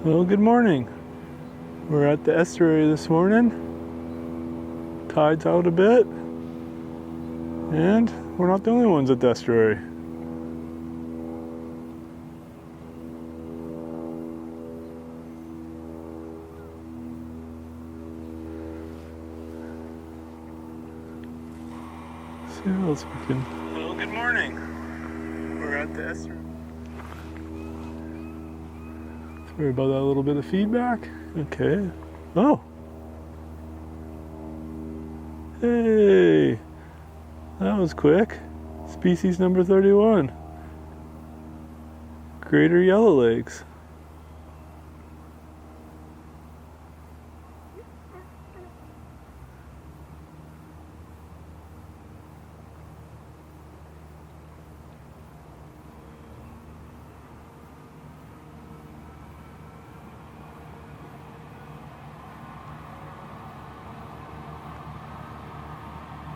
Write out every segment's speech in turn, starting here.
Well, good morning. We're at the estuary this morning. Tide's out a bit. And we're not the only ones at the estuary. Let's see what else we can. Well, good morning. We're at the estuary. Sorry about that little bit of feedback. Okay. Oh. Hey. That was quick. Species number 31. Greater Yellowlegs.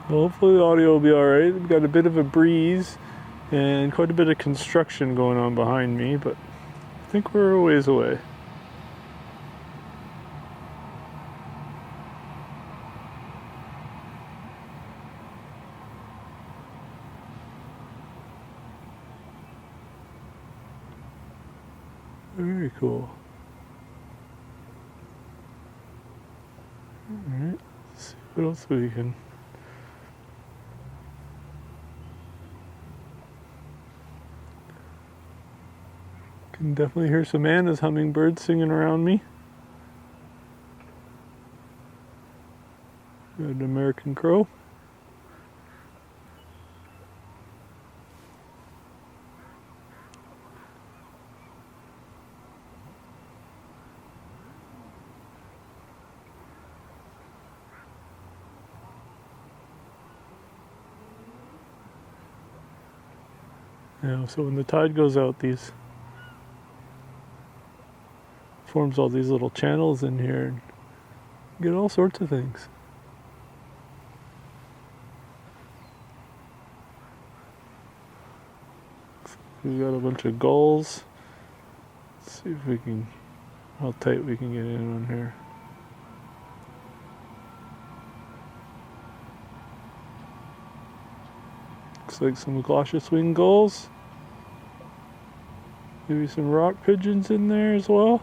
Well, hopefully the audio will be alright. We've got a bit of a breeze and quite a bit of construction going on behind me, but I think we're a ways away. Very cool. Alright, let's see what else we can. Can definitely hear some Anna's hummingbirds singing around me. Got an American crow. Yeah, so when the tide goes out, these forms all these little channels in here and get all sorts of things. We've got a bunch of gulls. Let's see if we can, how tight we can get in on here. Looks like some Glaucous-winged gulls. Maybe some rock pigeons in there as well.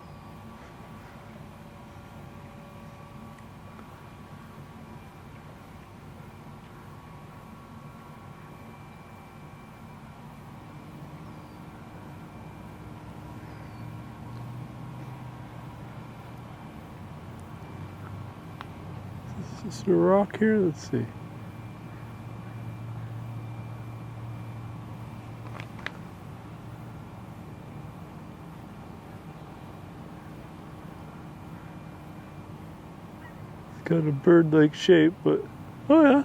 Is this a rock here? Let's see. It's got a bird-like shape, but oh yeah.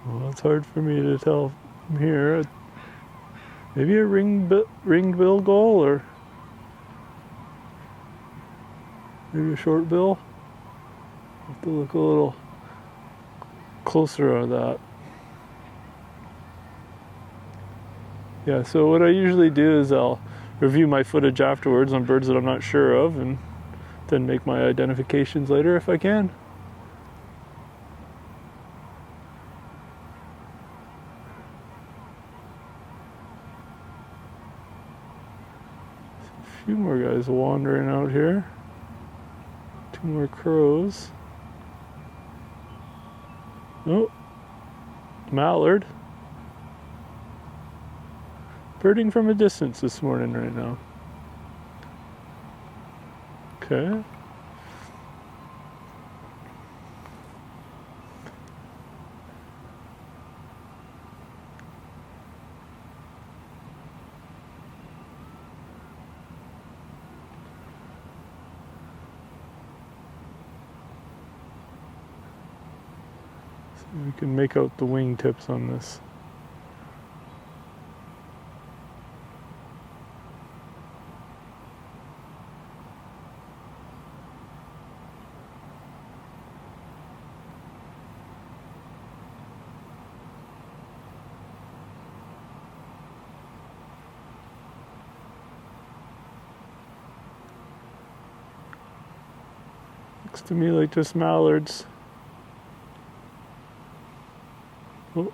Well, it's hard for me to tell from here. Maybe a ring-bill gull, or maybe a short bill. Have to look a little closer at that. Yeah, so what I usually do is I'll review my footage afterwards on birds that I'm not sure of, and then make my identifications later if I can. A few more guys wandering out here. Two more crows. Oh, Mallard. Birding from a distance this morning right now. Okay. We can make out the wingtips on this. Looks to me like just mallards. Oh,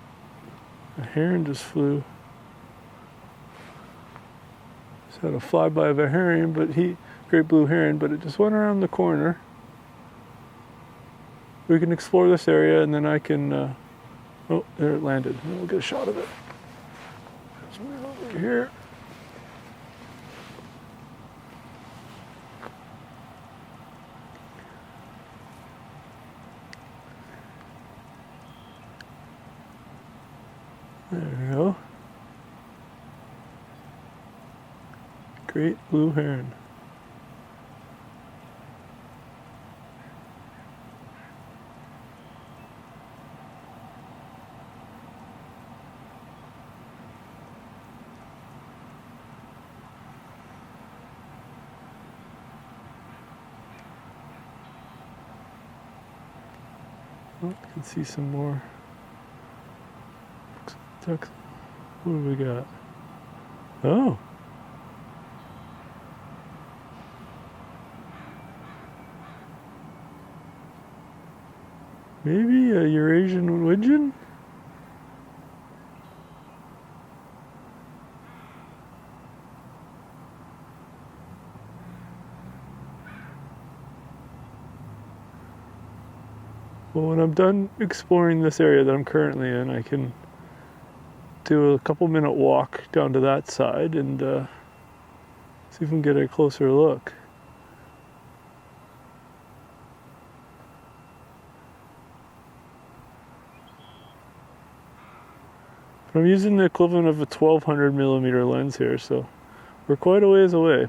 a heron just flew. Just had a flyby of a heron, but great blue heron, but it just went around the corner. We can explore this area and then I can, oh, there it landed. We'll get a shot of it. Let's move over here. There we go. Great blue heron. Oh, I can see some more ducks. What do we got? Oh. Maybe a Eurasian Wigeon? Well, when I'm done exploring this area that I'm currently in, I can do a couple-minute walk down to that side and see if we can get a closer look. But I'm using the equivalent of a 1200 millimeter lens here, so we're quite a ways away.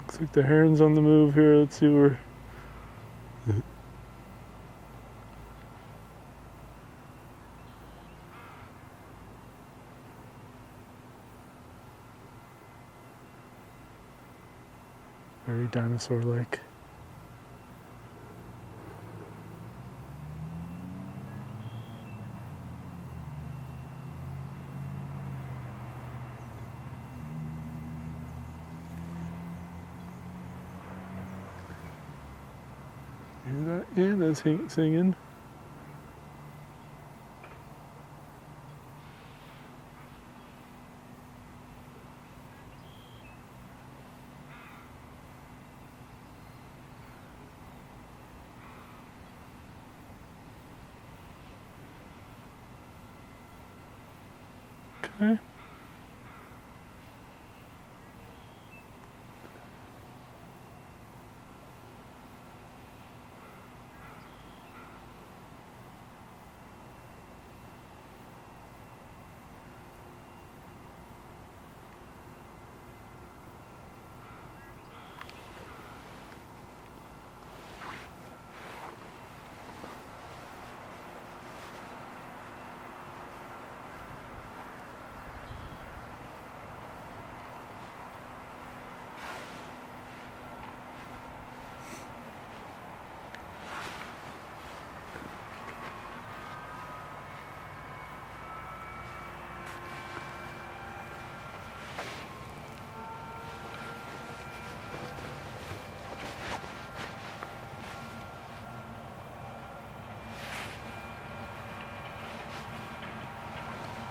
Looks like the heron's on the move here. Let's see where. Very dinosaur-like. Hear that? Yeah, that's singing. Okay.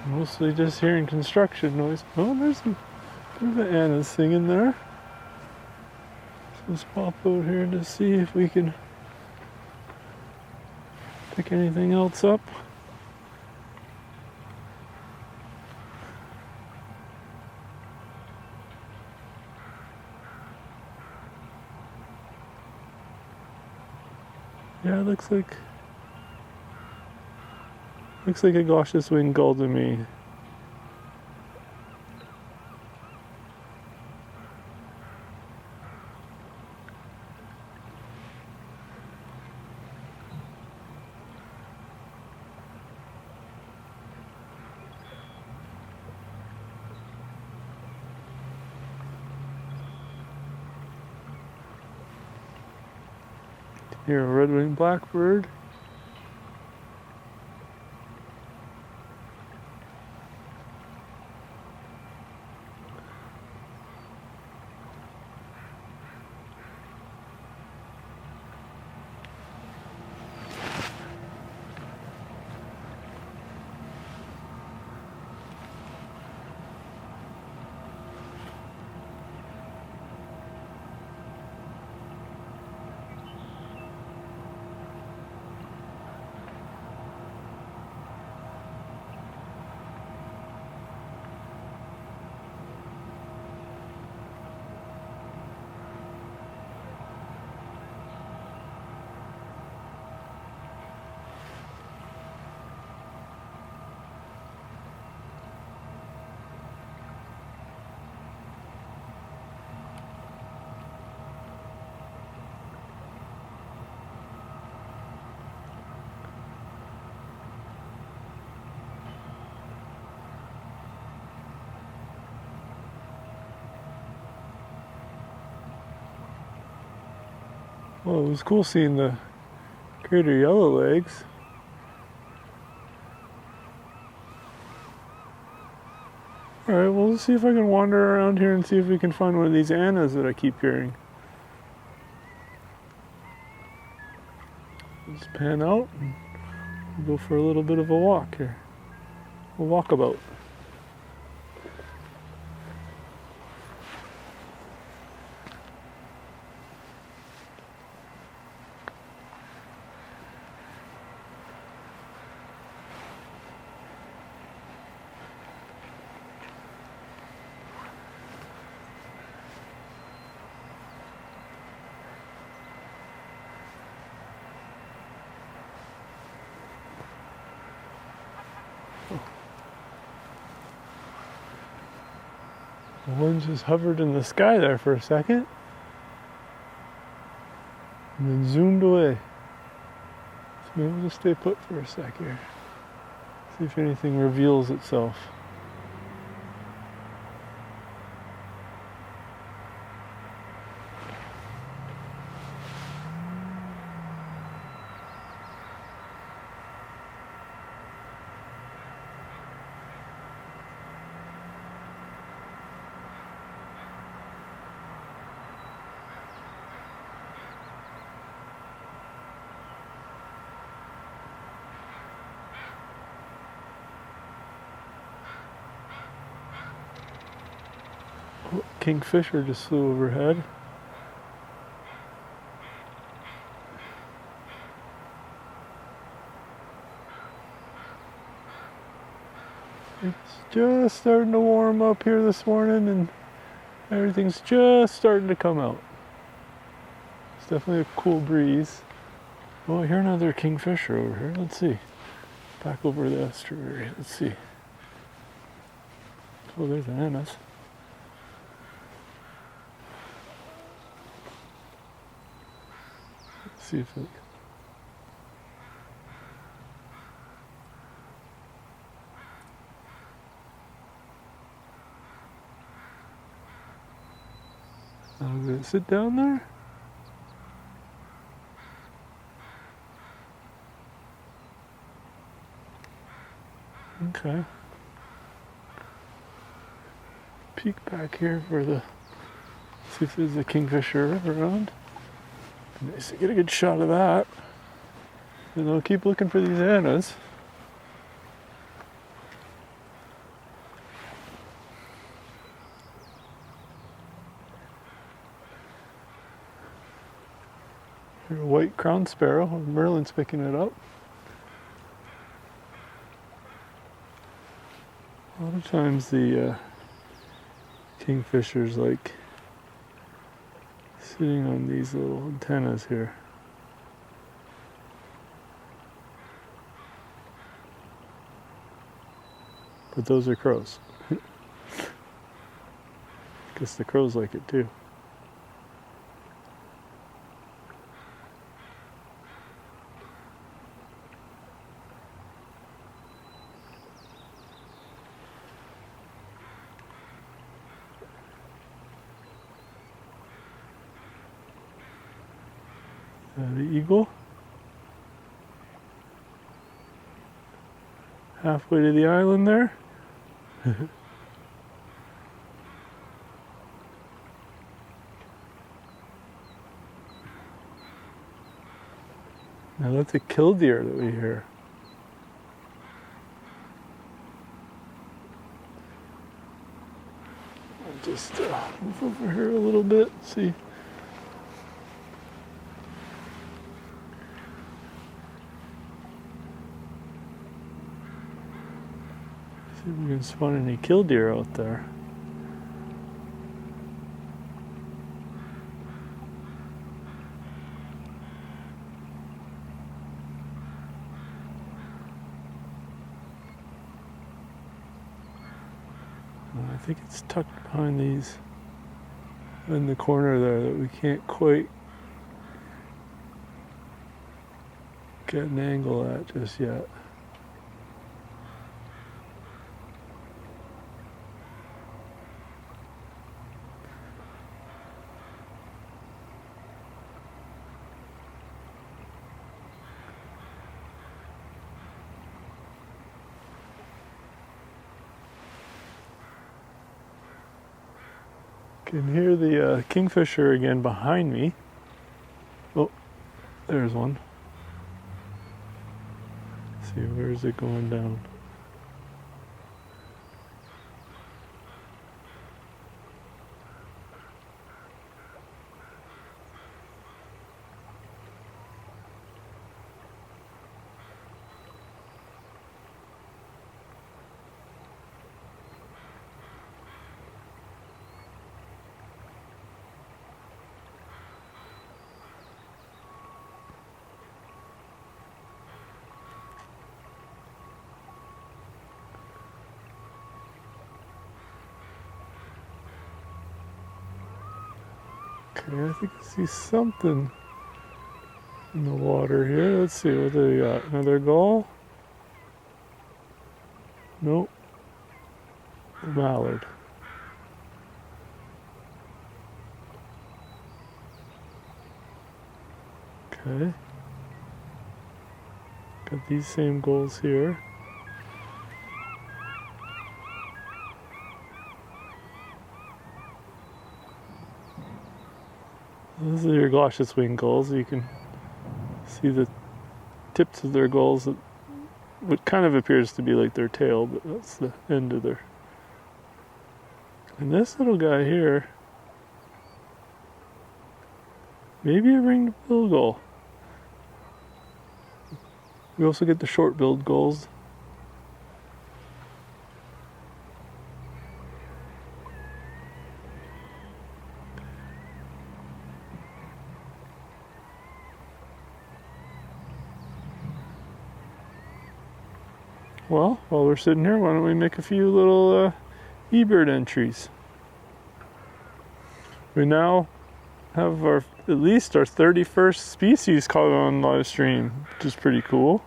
Mostly just hearing construction noise. Oh, there's an Anna's singing there. So let's pop out here to see if we can pick anything else up. Yeah, it looks like a Glaucous-winged Gull to me. Here, a red-winged blackbird. Well, it was cool seeing the Greater Yellowlegs. Alright, well, let's see if I can wander around here and see if we can find one of these annas that I keep hearing. Let's pan out and we'll go for a little bit of a walk here. A walkabout. The one just hovered in the sky there for a second and then zoomed away. So maybe we'll just stay put for a sec here. See if anything reveals itself. Kingfisher just flew overhead. It's just starting to warm up here this morning and everything's just starting to come out. It's definitely a cool breeze. Oh, I hear another kingfisher over here. Let's see. Back over the estuary. Let's see. Oh, there's annas. See if it... I'm gonna sit down there. Okay. Peek back here for the... See if there's a kingfisher around. Nice to get a good shot of that. And I'll keep looking for these annas. Here's a white crowned sparrow. Merlin's picking it up. A lot of times the kingfishers like sitting on these little antennas here. But those are crows. Guess the crows like it too. The eagle. Halfway to the island there. Now that's a killdeer that we hear. I'll just move over here a little bit, see. See if we can spot any killdeer out there. I think it's tucked behind these in the corner there that we can't quite get an angle at just yet. Can hear the kingfisher again behind me. Oh, there's one. Let's see, where's it going down? Okay, I think I see something in the water here. Let's see, what do we got? Another gull? Nope. Mallard. Okay. Got these same gulls here. These are your Glaucous-winged gulls. You can see the tips of their gulls, what kind of appears to be like their tail, but that's the end of their... And this little guy here, maybe a ringed-billed gull. We also get the short-billed gulls. Well, while we're sitting here, why don't we make a few little eBird entries? We now have at least our 31st species caught on live stream, which is pretty cool.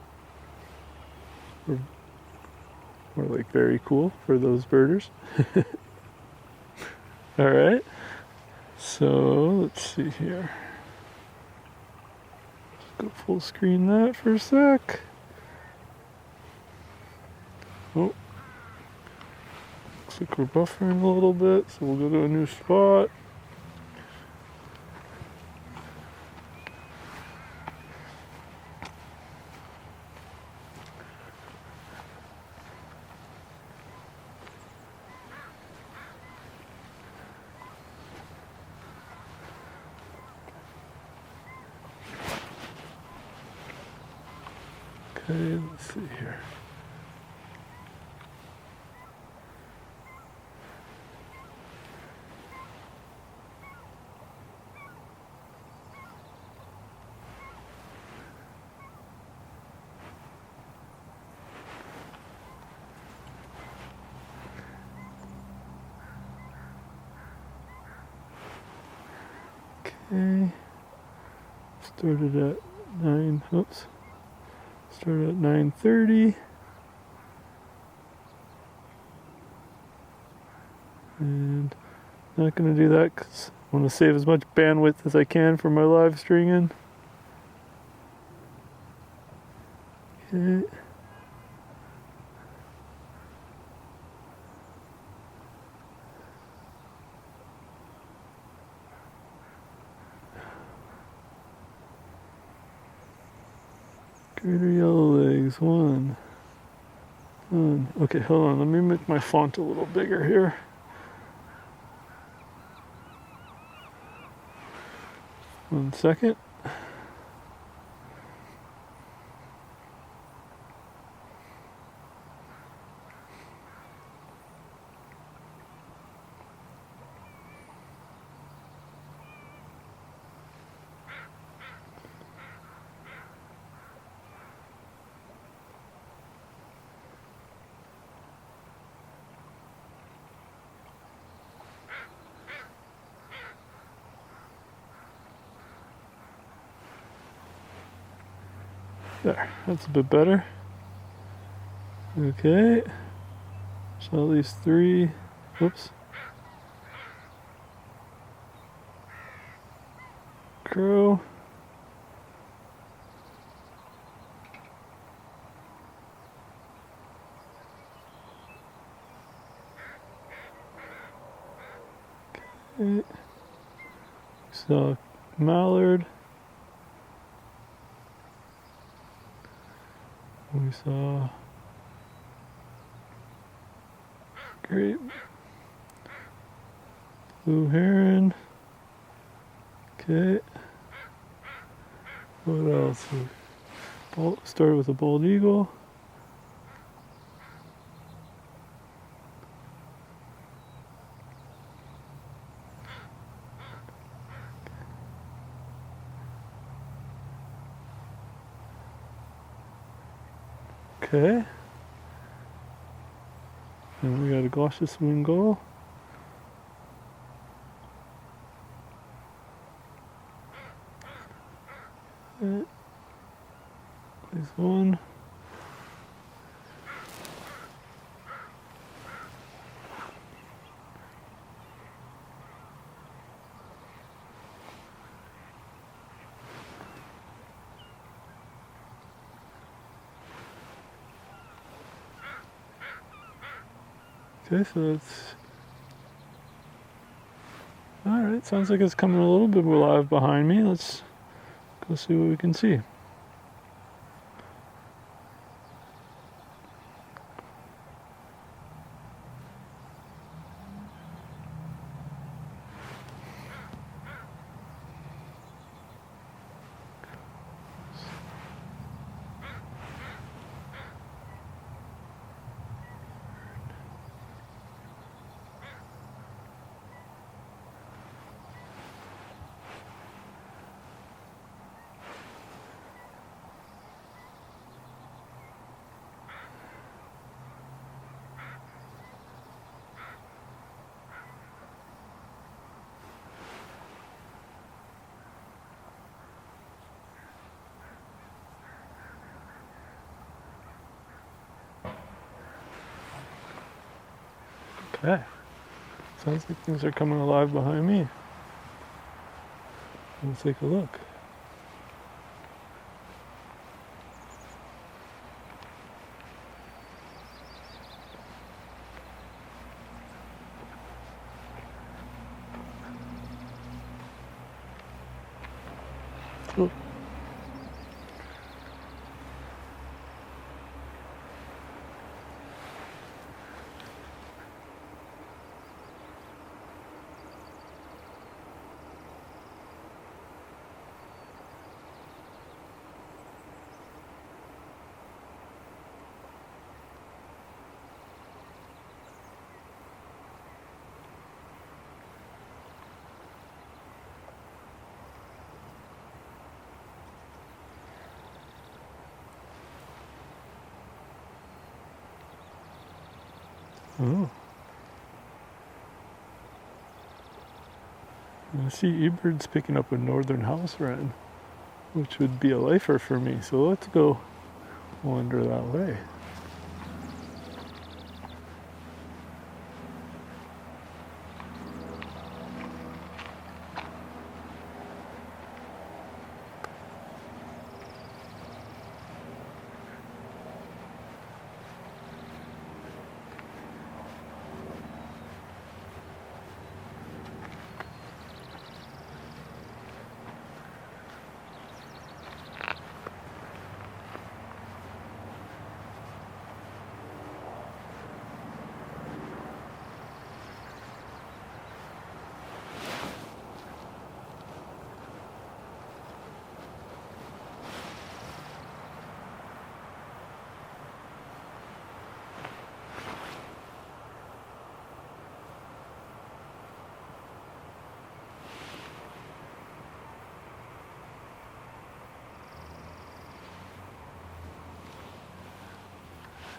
Or like very cool for those birders. All right. So let's see here. Just go full screen that for a sec. Oh, looks like we're buffering a little bit, so we'll go to a new spot. Okay, let's see here. Okay. Started at 9. Oops. Started at 9:30. And not going to do that because I want to save as much bandwidth as I can for my live streaming. Okay. Greater Yellowlegs, one. Okay, hold on, let me make my font a little bigger here. One second. There, that's a bit better. Okay. So at least 3. Whoops. Crow. Okay. So Mallard. We saw great blue heron. Okay. What else? Started with a bald eagle. Okay. And we got a Glaucous-winged Gull. There's one. Okay, so that's alright. Sounds like it's coming a little bit more live behind me. Let's go see what we can see. Okay. Sounds like things are coming alive behind me. Let's take a look. Oh. Oh. I see eBird's picking up a northern house wren, which would be a lifer for me. So let's go wander that way.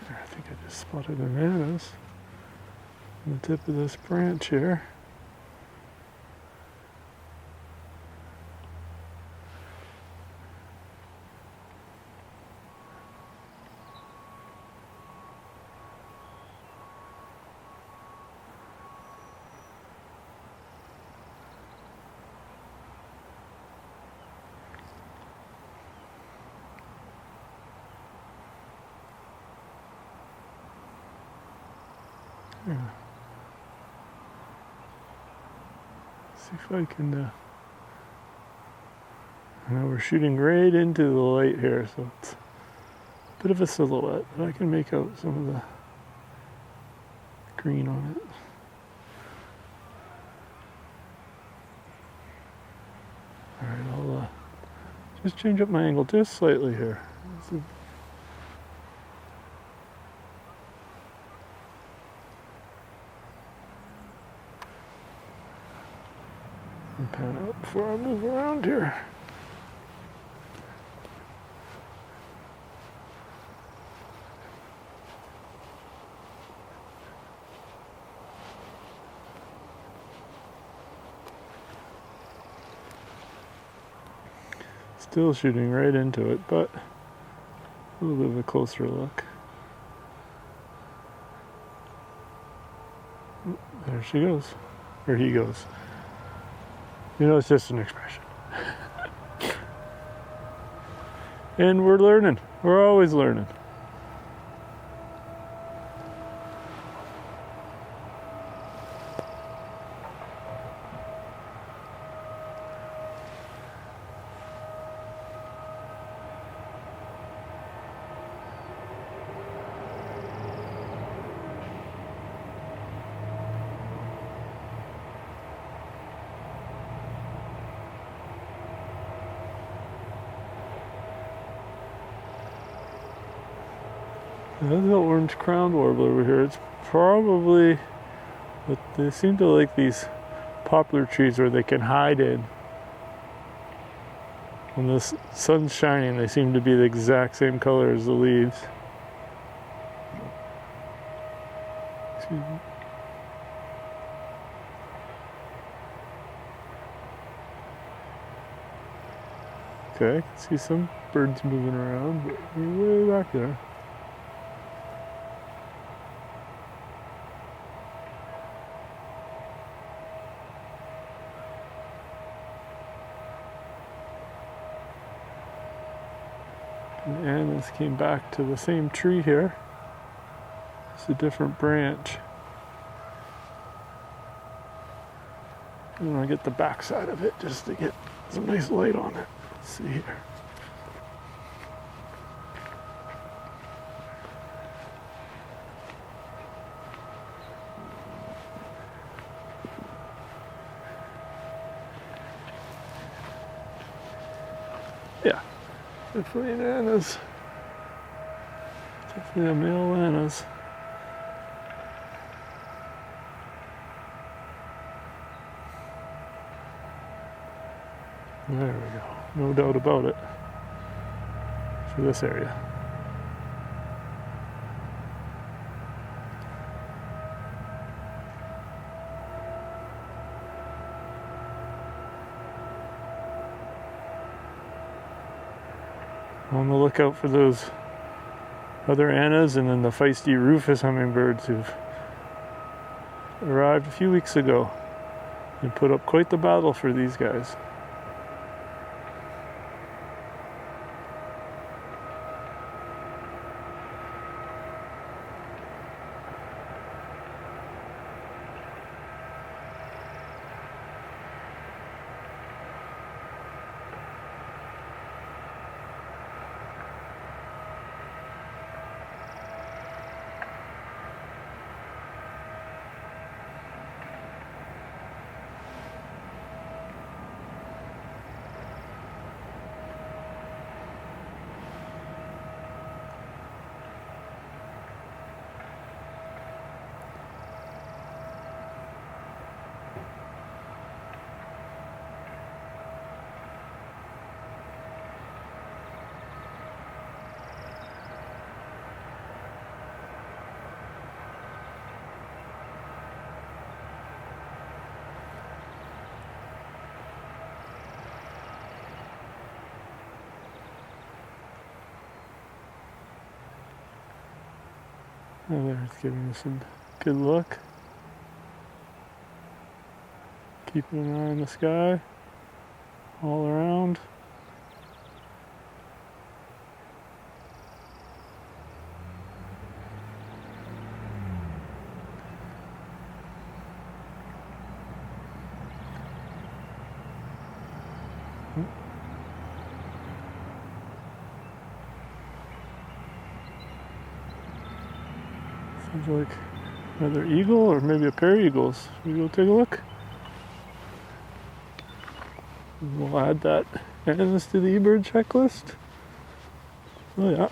I think I just spotted bananas on the tip of this branch here. Yeah. See if I can, I know we're shooting right into the light here, so it's a bit of a silhouette, but I can make out some of the green on it. Alright, I'll just change up my angle just slightly here. Pan out before I move around here. Still shooting right into it, but a little bit of a closer look. There she goes, or he goes. You know, it's just an expression. And we're learning. We're always learning. That's the orange crowned warbler over here. It's probably, but they seem to like these poplar trees where they can hide in. When the sun's shining, they seem to be the exact same color as the leaves. Excuse me. Okay, I can see some birds moving around, but they're way back there. And Anna's came back to the same tree here. It's a different branch. I'm gonna get the back side of it just to get some nice light on it. Let's see here. Yeah, definitely an Anna's. Definitely a male Anna's. There we go. No doubt about it. For this area. On the lookout for those other Annas and then the feisty rufous hummingbirds who've arrived a few weeks ago and put up quite the battle for these guys. Oh, there, it's giving us a good look. Keeping an eye on the sky all around. Sounds like another eagle or maybe a pair of eagles. Should we go take a look? We'll add that Annas to the eBird checklist. Oh yeah.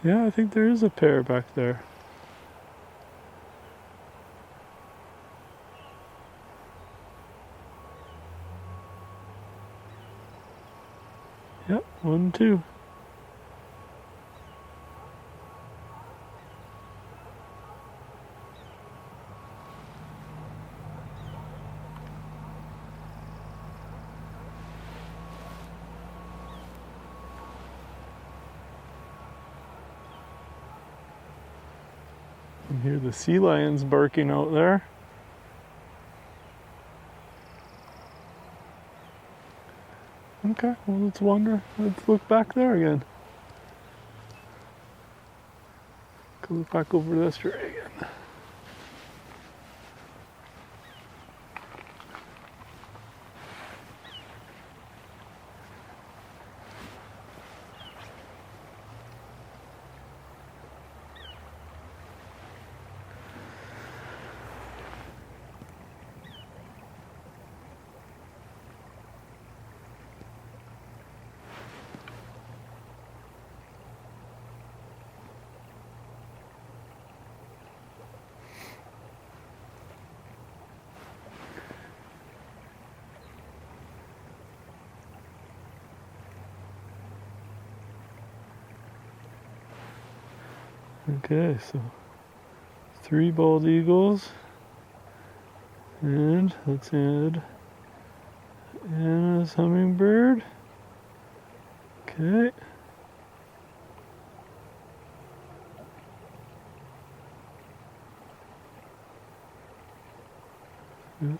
Yeah, I think there is a pair back there. Yep, 1, 2. You hear the sea lions barking out there. Okay, well let's look back there again. Go look back over the estuary again. Okay, so 3 bald eagles, and let's add Anna's hummingbird. Okay. Yep.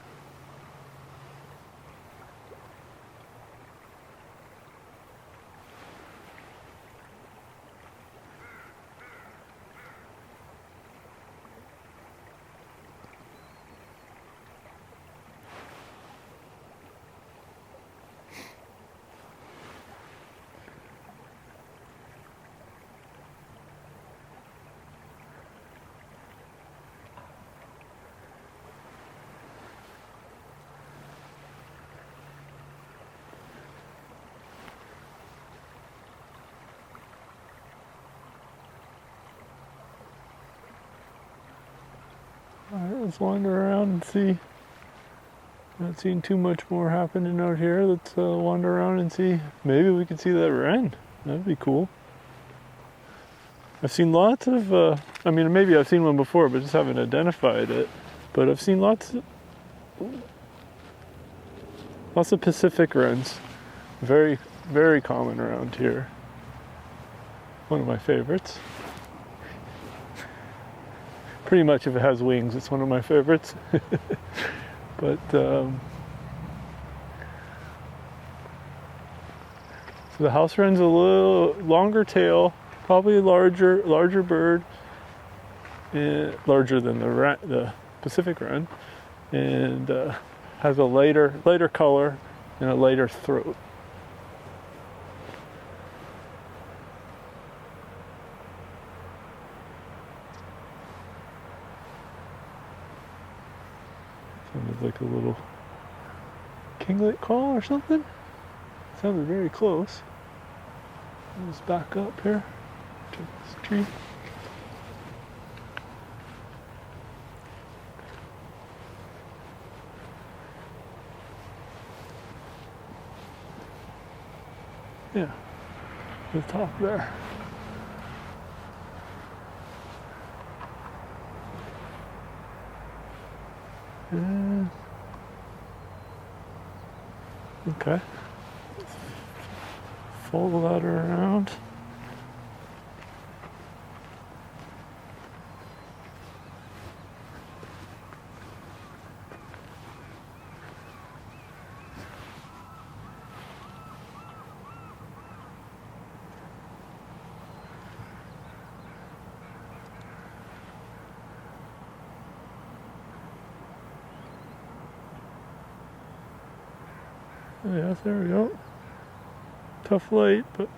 Alright, let's wander around and see. Not seeing too much more happening out here. Let's wander around and see. Maybe we can see that wren. That'd be cool. I've seen lots of, I mean, maybe I've seen one before, but just haven't identified it. But I've seen lots of Pacific wrens. Very, very common around here. One of my favorites. Pretty much if it has wings, it's one of my favorites. But, so the house wren's a little longer tail, probably larger bird, larger than the Pacific wren, and has a lighter color and a lighter throat. Sounded like a little kinglet call or something. Sounded very close. Let's back up here. Check this tree. Yeah, the top there. Okay. Follow that around. Yeah, there we go. Tough light, but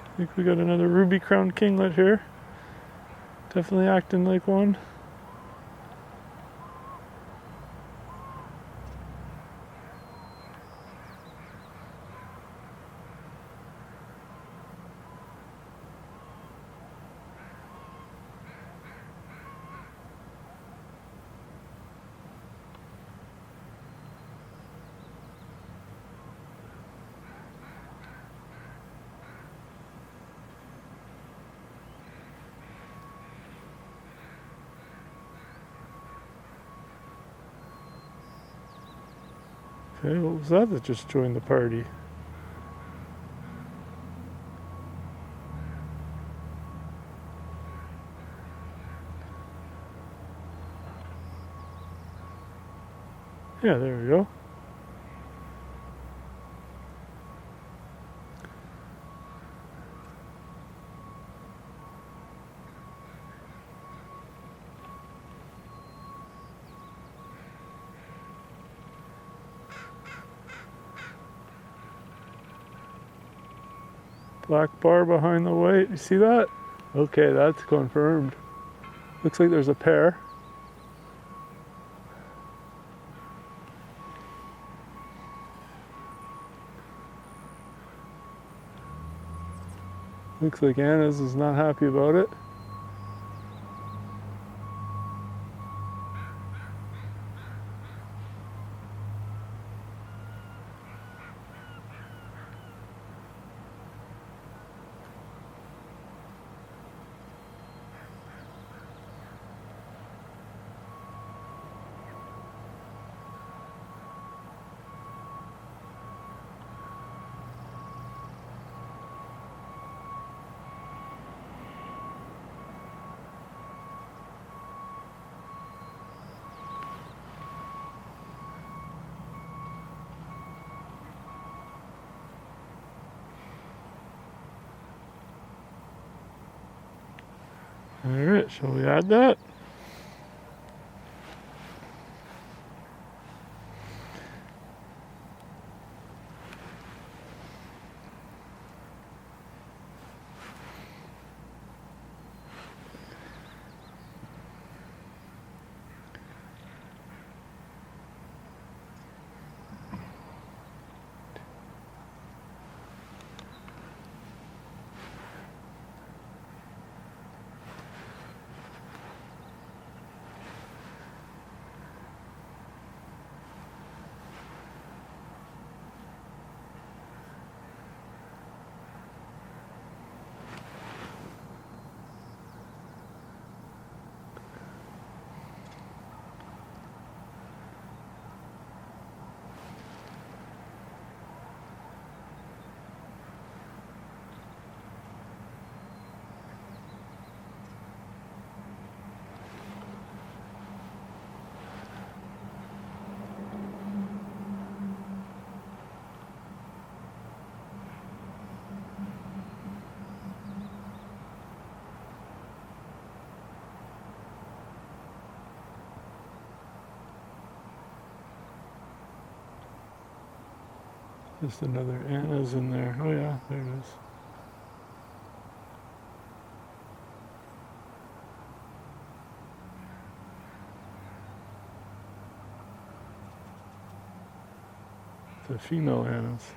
I think we got another ruby-crowned kinglet here. Definitely acting like one. Okay, what was that just joined the party? Yeah, there we go. Black bar behind the white. You see that? Okay, that's confirmed. Looks like there's a pair. Looks like Anna's is not happy about it. Alright, shall we add that? Just another Anna's in there. Oh yeah, there it is. The female Anna's.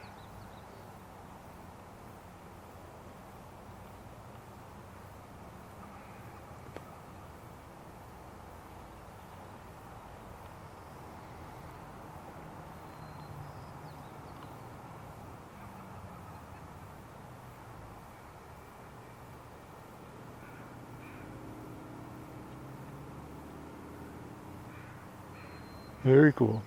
Very cool.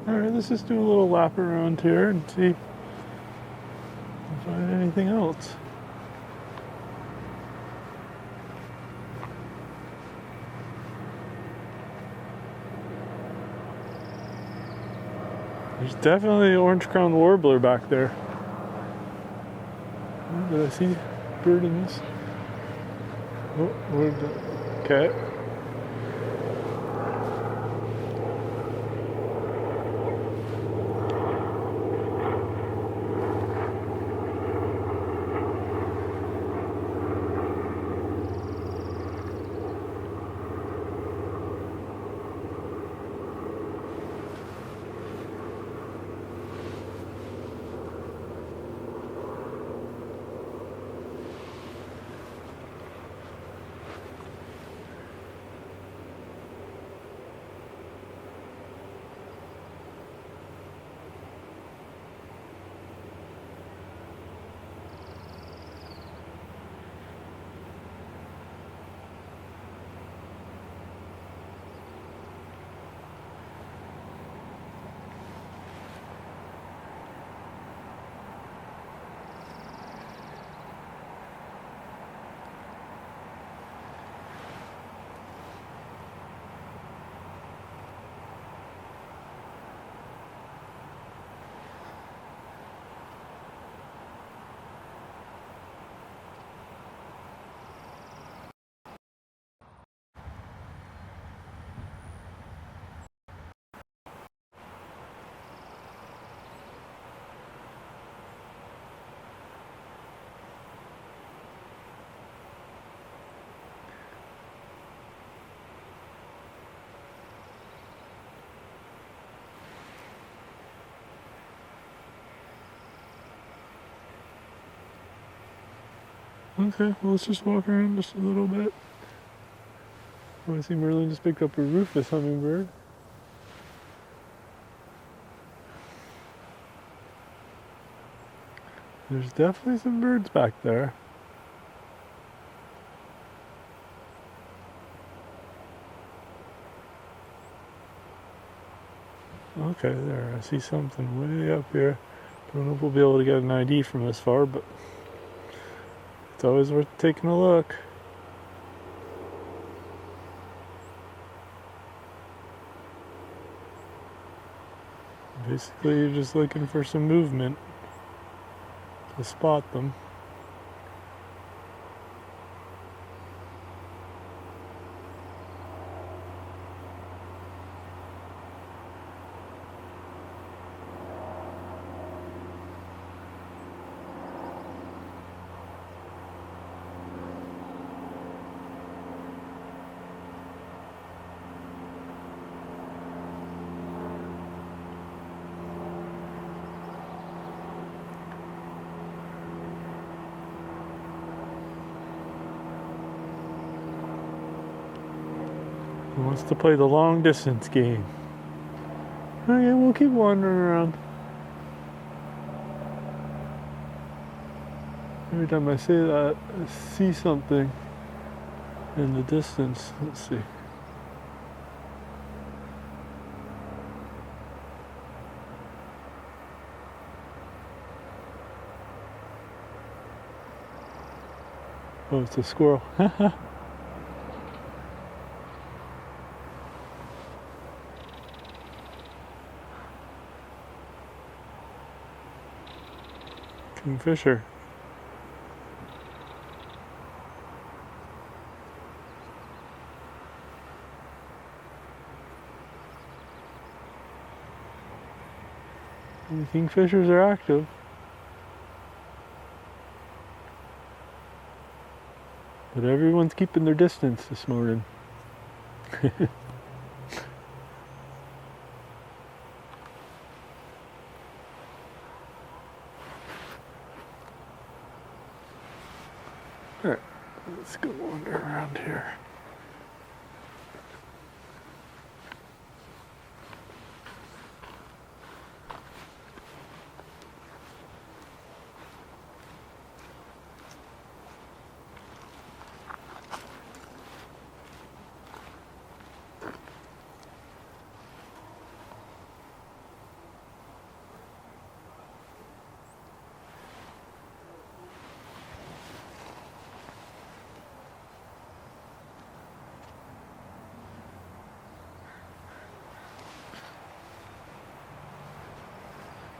Alright, let's just do a little lap around here and see if we find anything else. There's definitely an orange-crowned warbler back there. Oh, did I see bird in this? Oh, where'd the... Okay. Okay, well, let's just walk around just a little bit. Oh, I see Merlin just picked up a rufous hummingbird. There's definitely some birds back there. Okay, there, I see something way up here. Don't know if we'll be able to get an ID from this far, but it's always worth taking a look. Basically, you're just looking for some movement to spot them. He wants to play the long distance game. Okay, we'll keep wandering around. Every time I say that, I see something in the distance. Let's see. Oh, it's a squirrel. Kingfisher. The kingfishers are active. But everyone's keeping their distance this morning. Alright, let's go wander around here.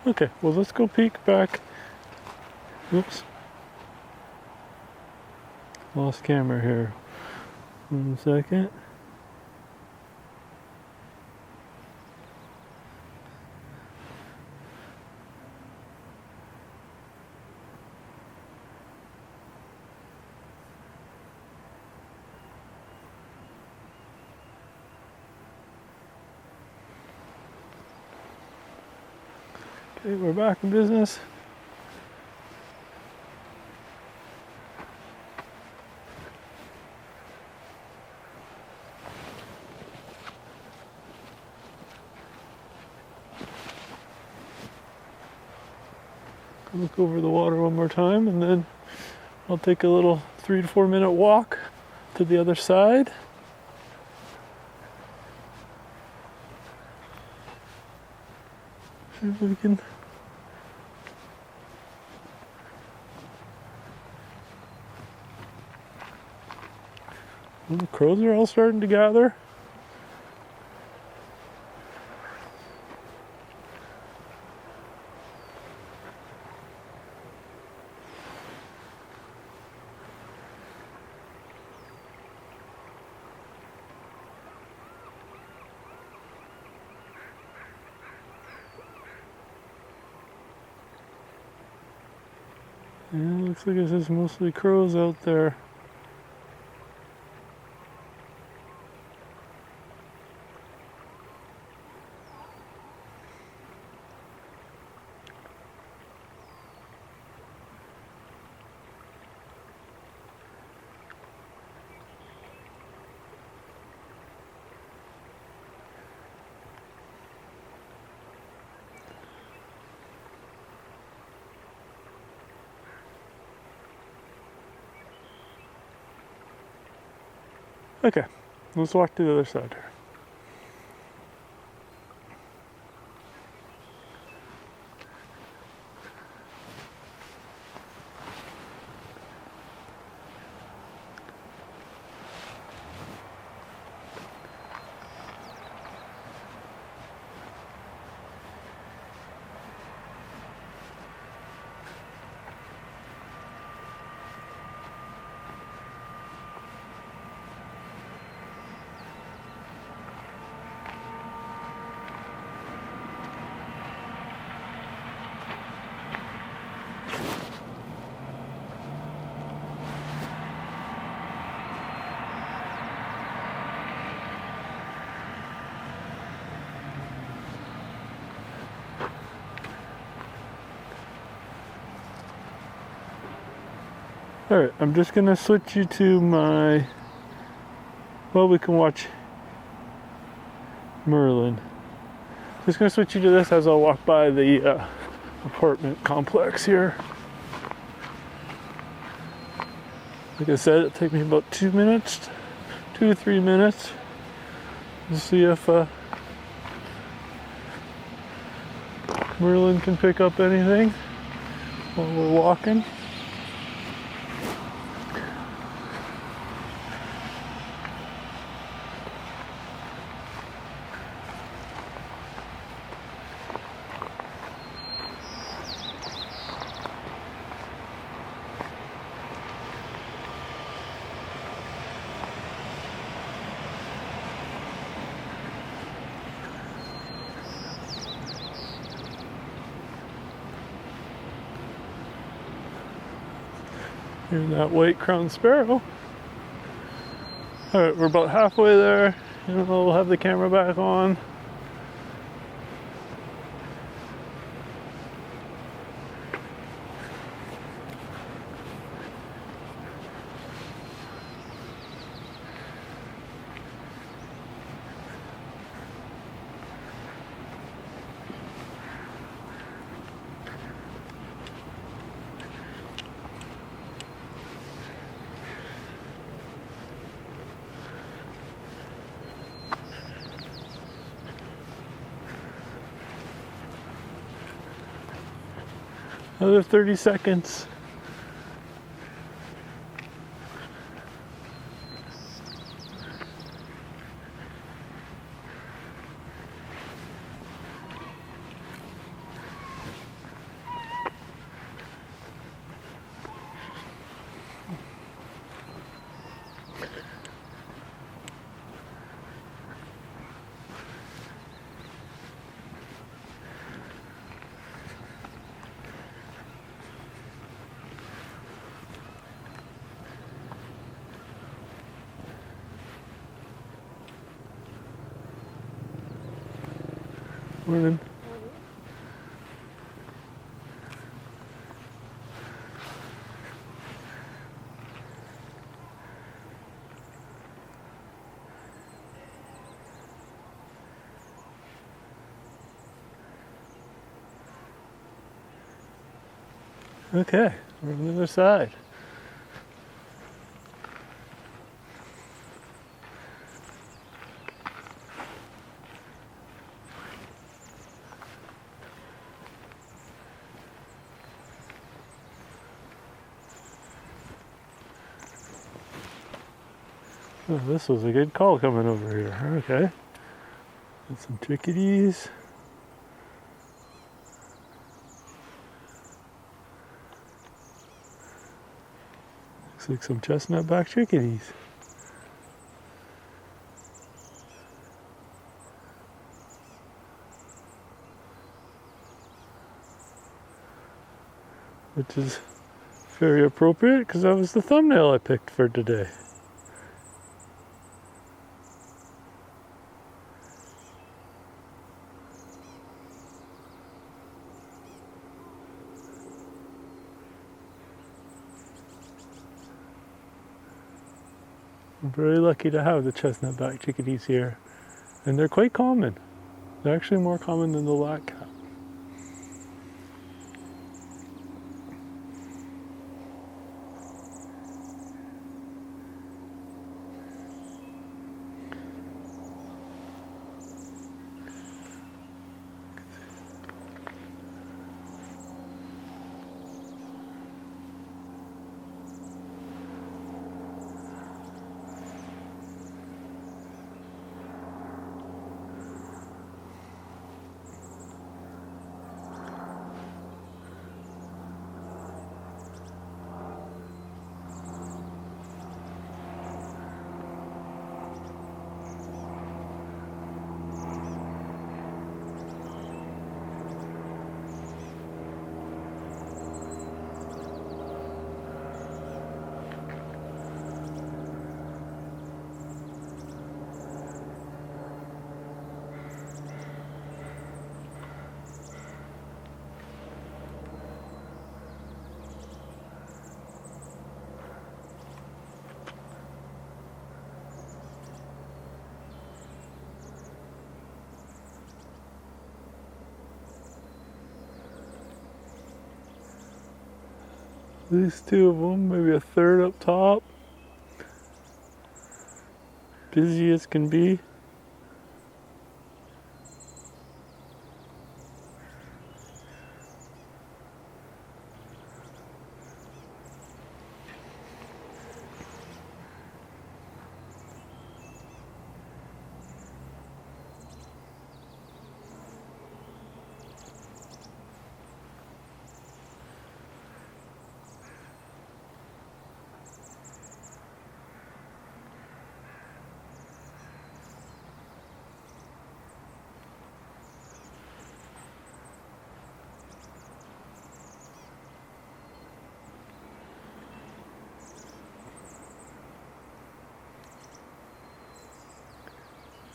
Okay, well let's go peek back. Oops. Lost camera here. 1 second. Okay, we're back in business. Look over the water one more time, and then I'll take a little 3 to 4 minute walk to the other side. See if we can. Well, the crows are all starting to gather. Yeah, looks like it's just mostly crows out there. Okay, let's walk to the other side here. Alright, I'm just gonna switch you to my, well, we can watch Merlin. Just gonna switch you to this as I'll walk by the apartment complex here. Like I said, it'll take me about 2 minutes, 2 to 3 minutes. We'll see if Merlin can pick up anything while we're walking. Here's that white-crowned sparrow. Alright, we're about halfway there, and we'll have the camera back on. Another 30 seconds. Morning. Okay, we're on the other side. Oh, this was a good call coming over here. Okay. Got some chickadees. Looks like some chestnut-backed chickadees. Which is very appropriate because that was the thumbnail I picked for today. I'm very lucky to have the chestnut-backed chickadees here, and they're quite common. They're actually more common than the black-cap. These two of them, maybe a third up top. Busy as can be.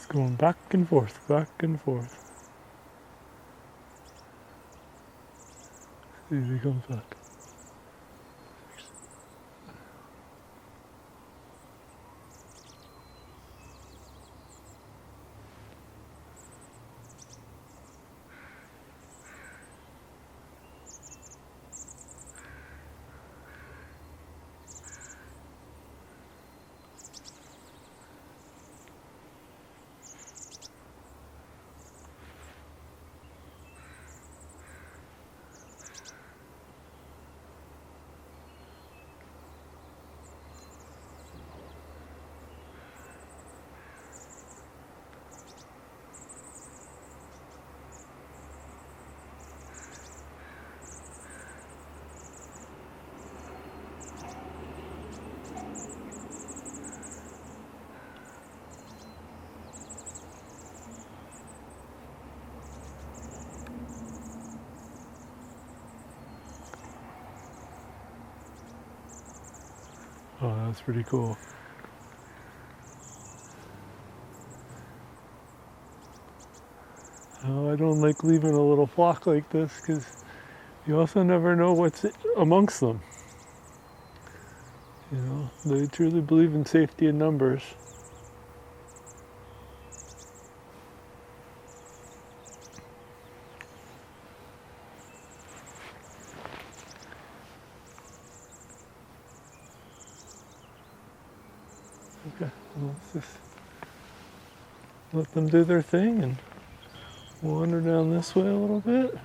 It's going back and forth, back and forth. See if he comes back. Oh, that's pretty cool. Oh, I don't like leaving a little flock like this because you also never know what's amongst them. You know, they truly believe in safety in numbers. Okay, well, let's just let them do their thing and wander down this way a little bit.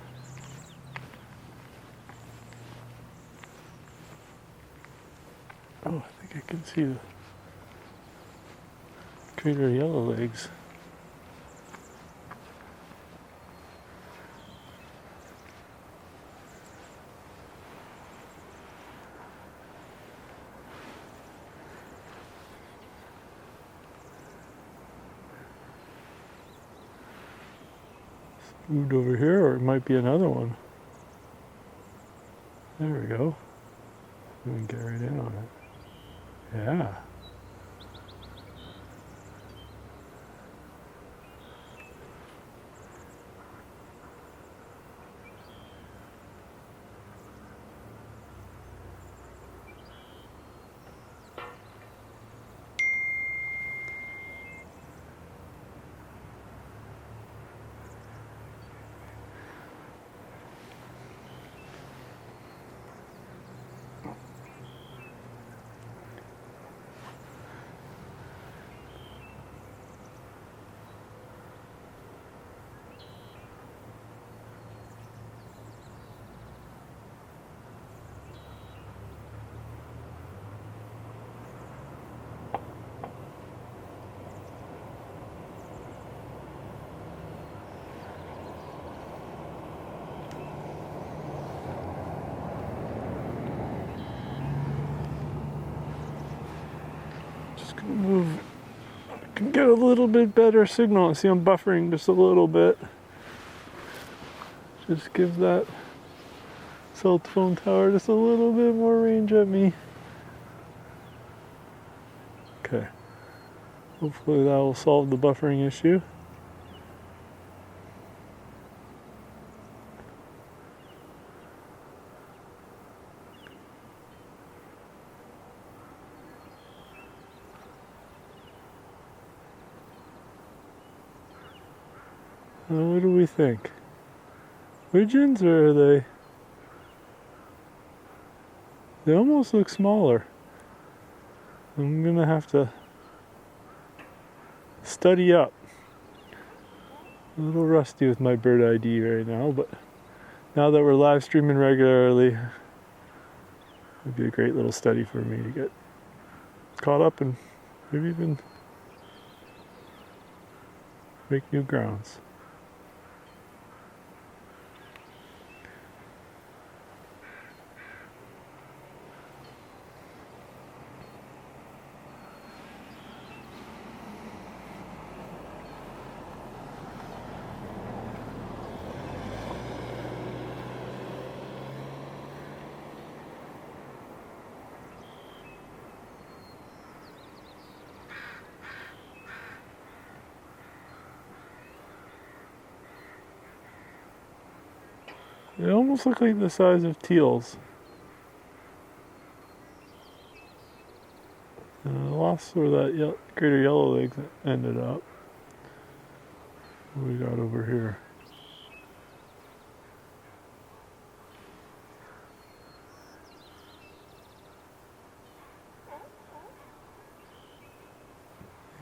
Oh, I think I can see the Greater Yellowlegs. Moved over here, or it might be another one. There we go. We can get right in on it. Yeah. Move, I can get a little bit better signal. See, I'm buffering just a little bit. Just give that cell phone tower just a little bit more range at me. Okay. Hopefully that will solve the buffering issue. What do we think? Wigeons, or are they? They almost look smaller. I'm gonna have to study up. A little rusty with my bird ID right now, but now that we're live streaming regularly, it'd be a great little study for me to get caught up and maybe even make new grounds. They almost look like the size of teals. And I lost where that Greater Yellowlegs ended up. What do we got over here?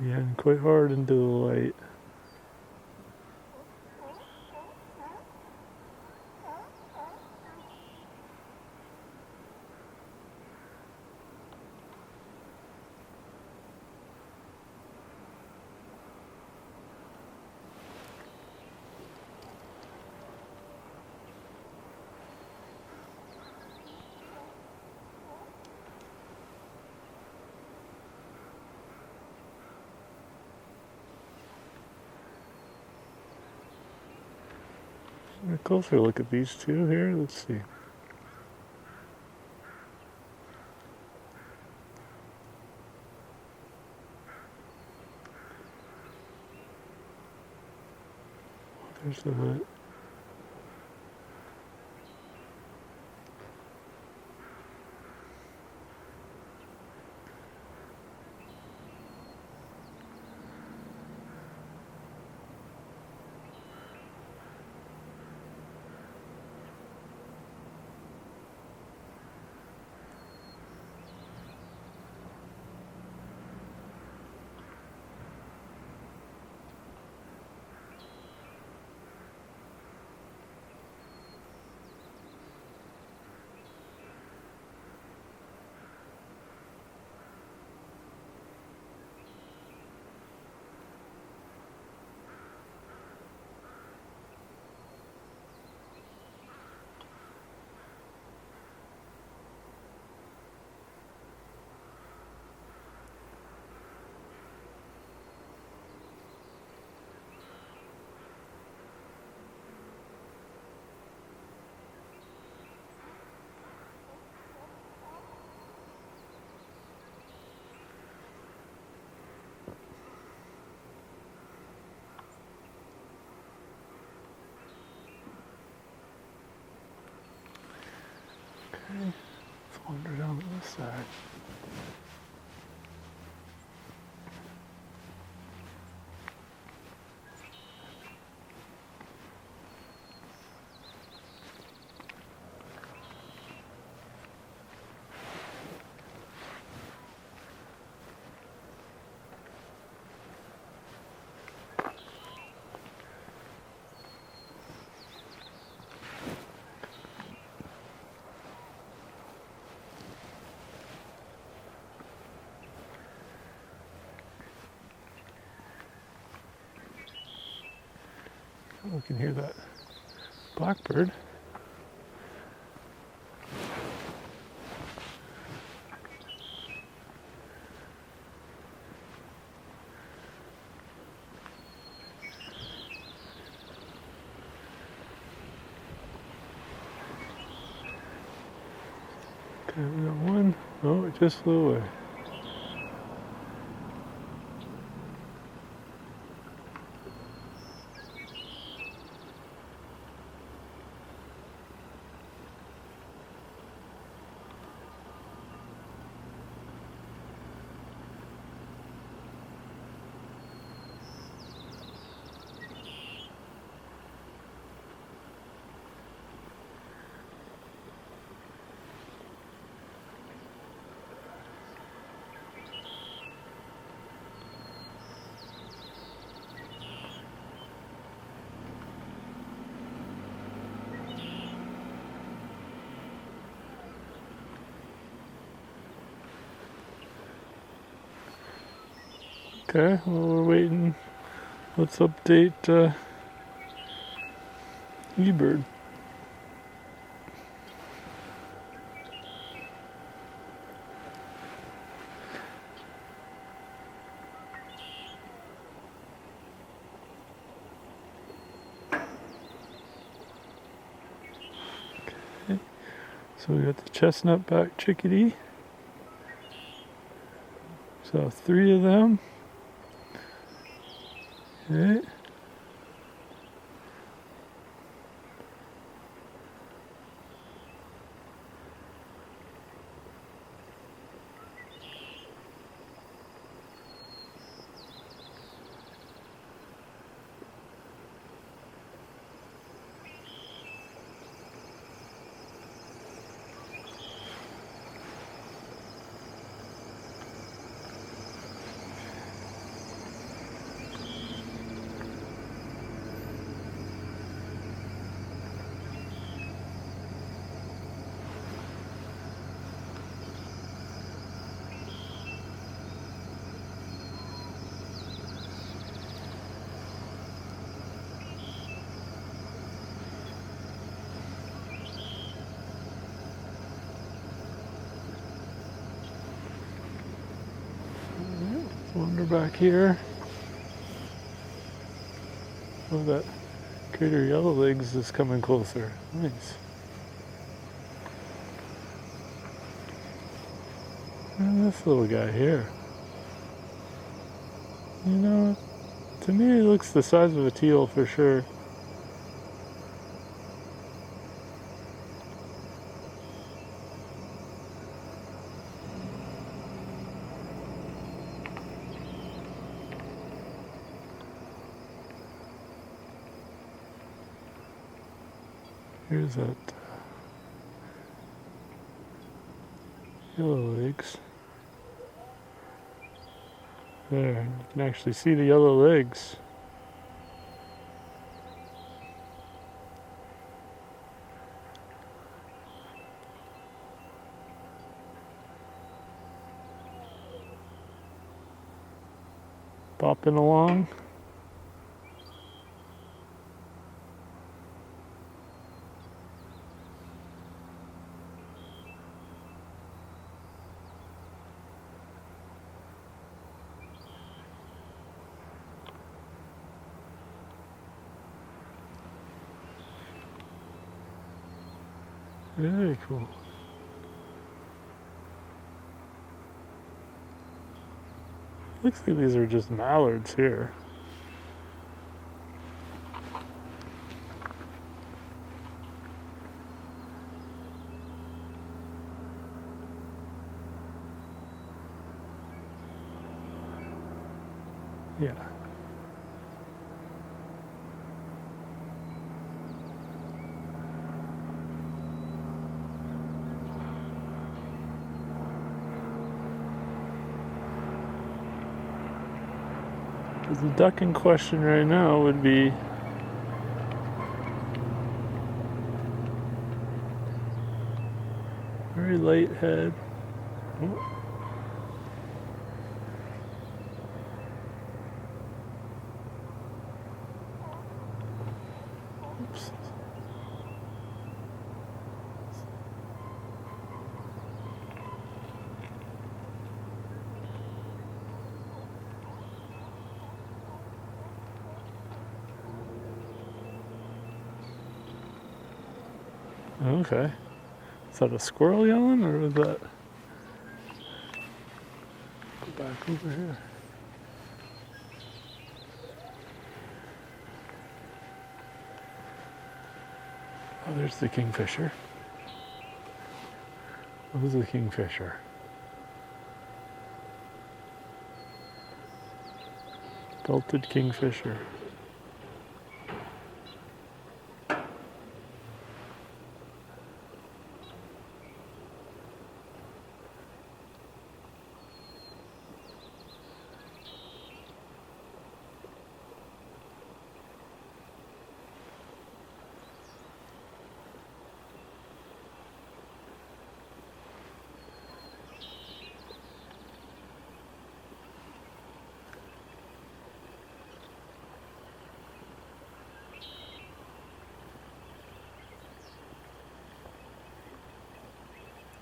Again, quite hard into the light. A closer look at these two here. Let's see. There's the light. Let's wander down to this side. We can hear that blackbird. Okay, we got one. Oh, it just flew away. Okay, well, we're waiting. Let's update eBird. Okay, so we got the Chestnut-backed Chickadee. So 3 of them. Okay. wander back here. Oh, that Greater Yellowlegs is coming closer. Nice. And this little guy here. You know, to me he looks the size of a teal for sure. Here's that Yellowlegs. There, you can actually see the yellow legs. Bopping along. Very cool. Looks like these are just mallards here. Yeah. The duck in question right now would be very light head. Oh. Oops. Okay. Is that a squirrel yelling, or was that? Go back over here. Oh, there's the kingfisher. Who's the kingfisher? Belted kingfisher.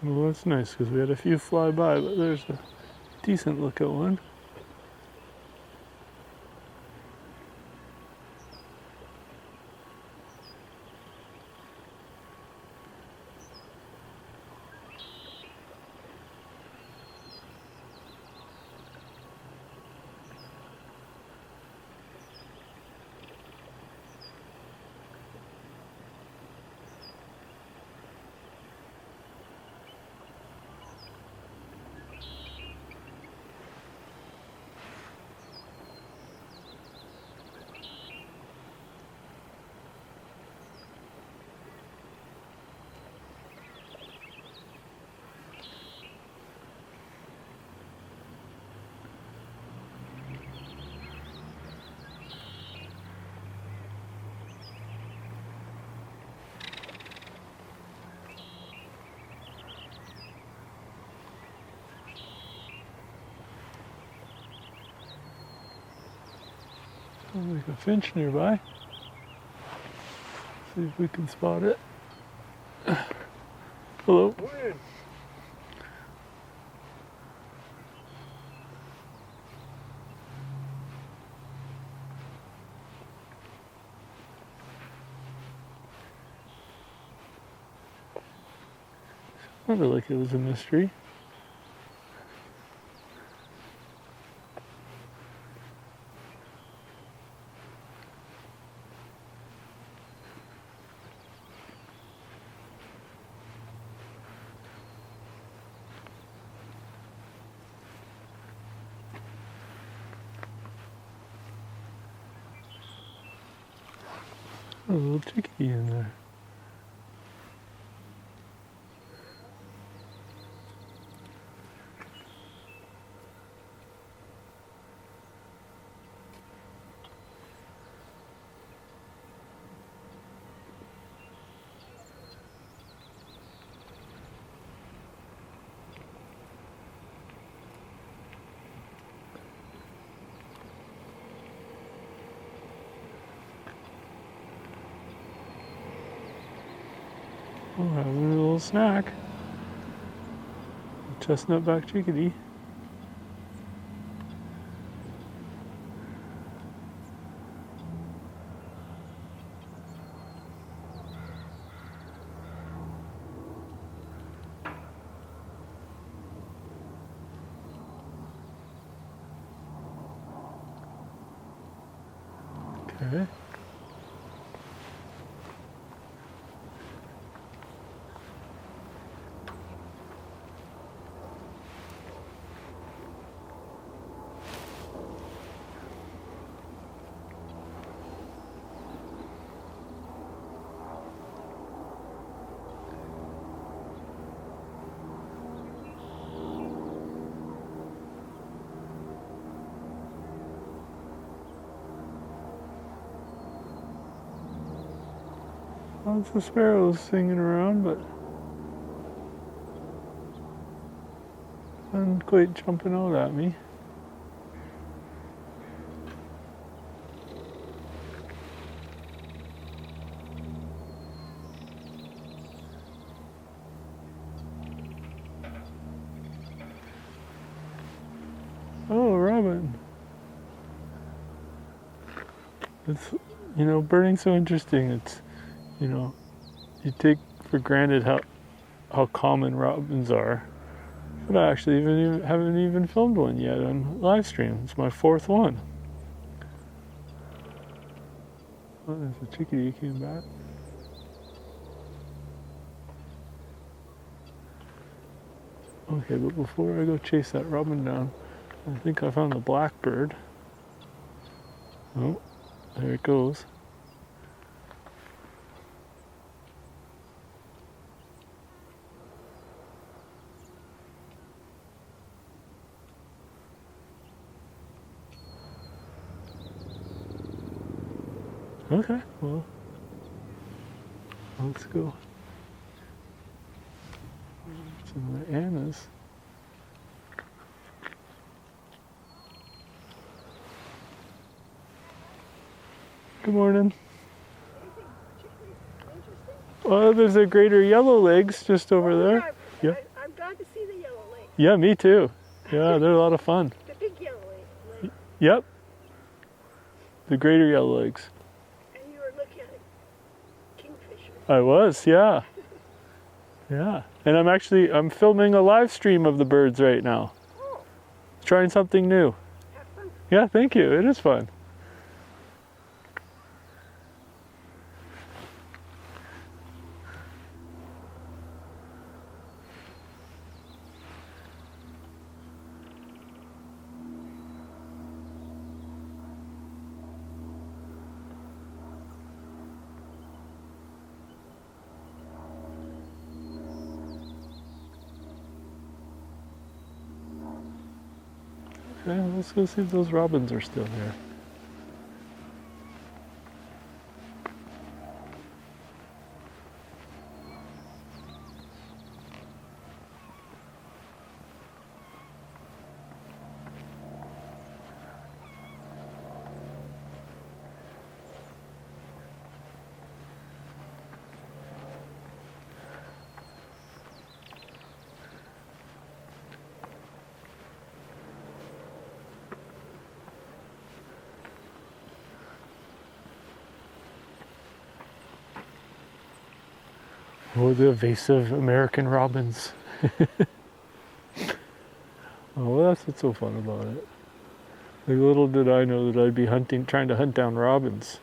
Well, that's nice because we had a few fly by, but there's a decent look at one. Like a finch nearby. See if we can spot it. Hello. Sounded like it was a mystery. A little chickadee in there. Oh, having a little snack. Chestnut-backed Chickadee. Okay. Lots of sparrows singing around, but none quite jumping out at me. Oh, robin. It's, birding's so interesting. It's, you take for granted how common robins are. But I actually haven't even filmed one yet on live stream. It's my 4th one. Oh, there's a chickadee came back. Okay, but before I go chase that robin down, I think I found the blackbird. Oh, there it goes. Okay, well, let's go. Some of the Annas. Good morning. Well, there's a Greater Yellowlegs just over there. Yeah. I'm glad to see the Yellowlegs. Yeah, me too. Yeah, they're a lot of fun. The big Yellowlegs. Yep. The Greater Yellowlegs. And you were looking at Kingfisher. I was, yeah. Yeah. And I'm filming a live stream of the birds right now. Oh. Trying something new. Have fun. Yeah, thank you. It is fun. Okay, let's go see if those robins are still there. Oh, the evasive American robins. Oh, well, that's what's so fun about it. Like, little did I know that I'd be trying to hunt down robins.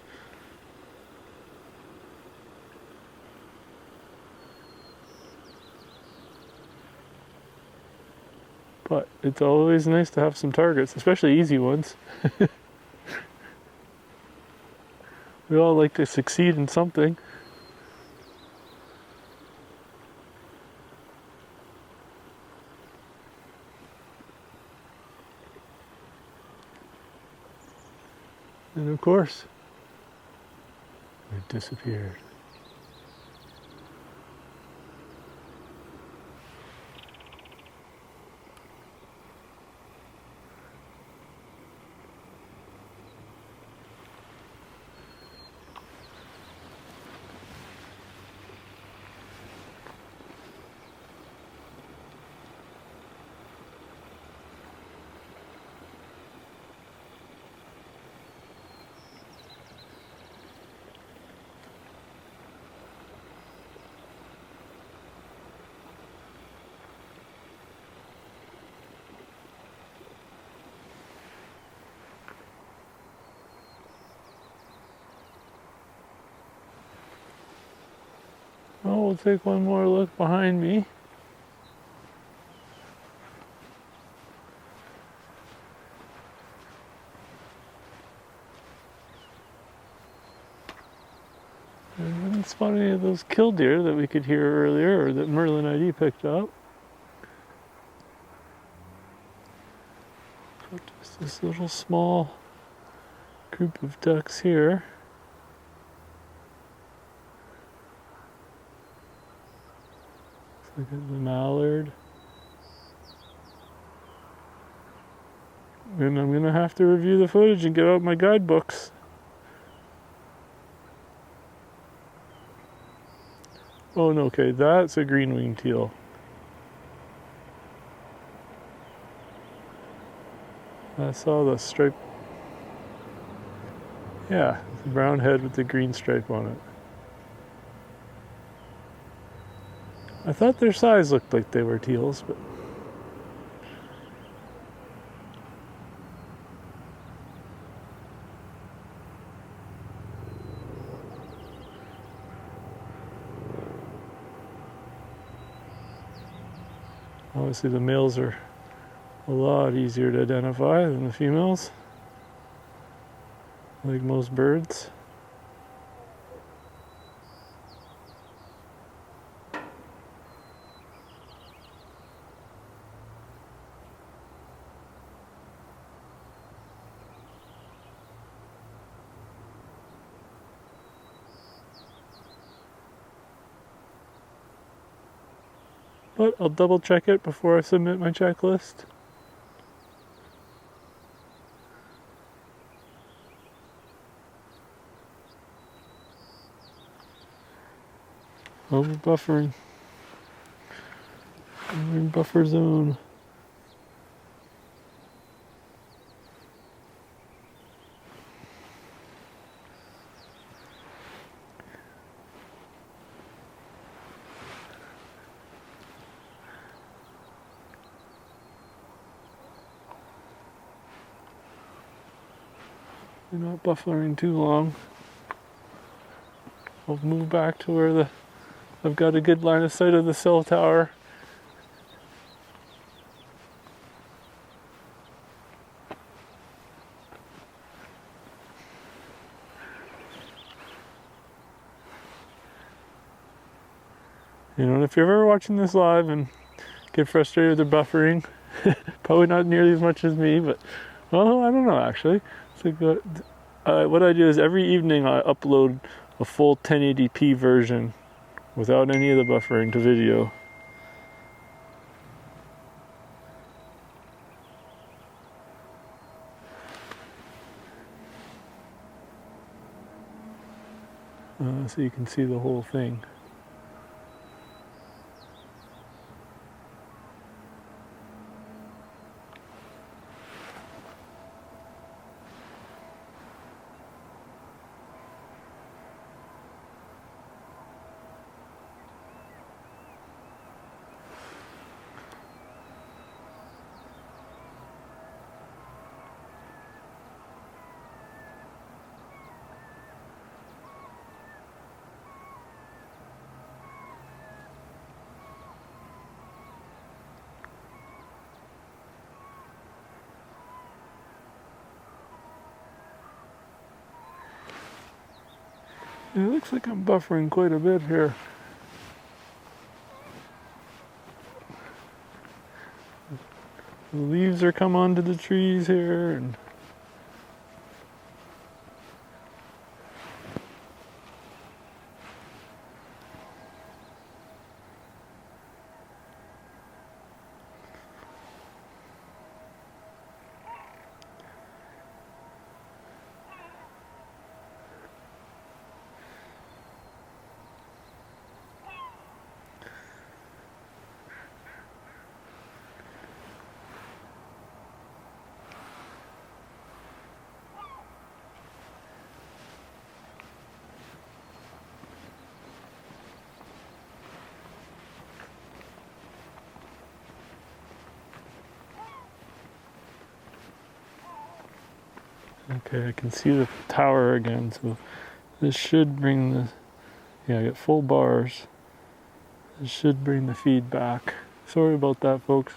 But it's always nice to have some targets, especially easy ones. We all like to succeed in something. And of course, it disappeared. Oh, we'll take one more look behind me. I didn't spot any of those killdeer that we could hear earlier, or that Merlin ID picked up. So just this little small group of ducks here. Look at the mallard. And I'm gonna have to review the footage and get out my guidebooks. Oh no, okay, that's a green-winged teal. I saw the stripe. Yeah, the brown head with the green stripe on it. I thought their size looked like they were teals, but obviously the males are a lot easier to identify than the females, like most birds. But I'll double check it before I submit my checklist. Oh, we're buffering. We're in buffer zone. We're not buffering too long. I'll move back to where I've got a good line of sight of the cell tower. You know, and if you're ever watching this live and get frustrated with the buffering, probably not nearly as much as me, but well, I don't know actually. It's like what I do is every evening I upload a full 1080p version without any of the buffering to video. So you can see the whole thing. It looks like I'm buffering quite a bit here. The leaves are come onto the trees here, and okay, I can see the tower again, so this should bring the, yeah, I got full bars. This should bring the feed back. Sorry about that, folks.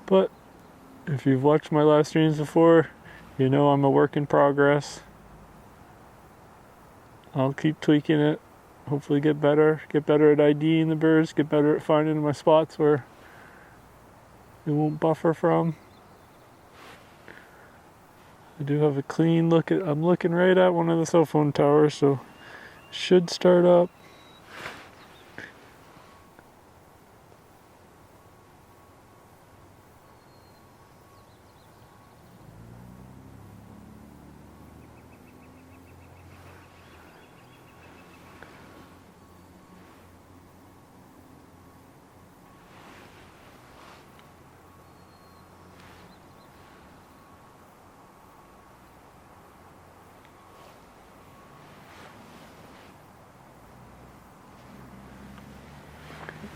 But if you've watched my live streams before, you know I'm a work in progress. I'll keep tweaking it, hopefully get better at IDing the birds, get better at finding my spots where it won't buffer from. I do have a clean look at, I'm looking right at one of the cell phone towers, so it should start up.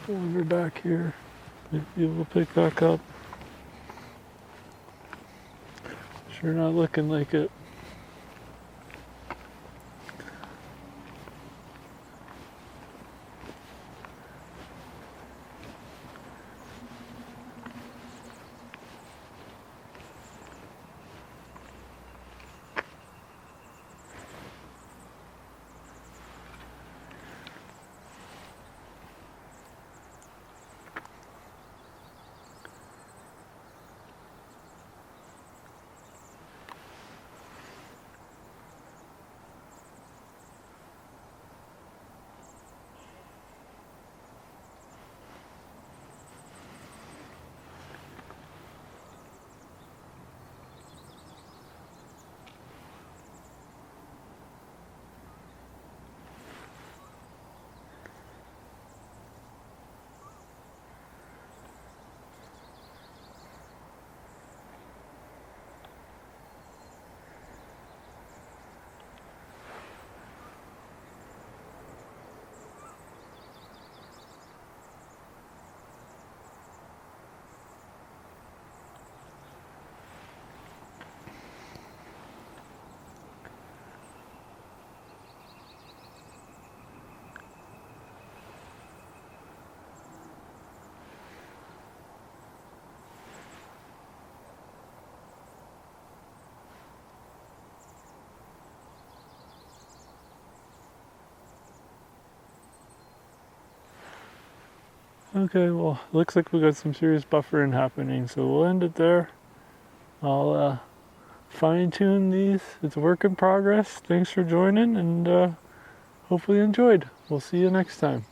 Over back here, maybe we'll pick back up. Sure not looking like it. Okay, well, looks like we got some serious buffering happening, so we'll end it there. I'll fine tune these. It's a work in progress. Thanks for joining, and hopefully you enjoyed. We'll see you next time.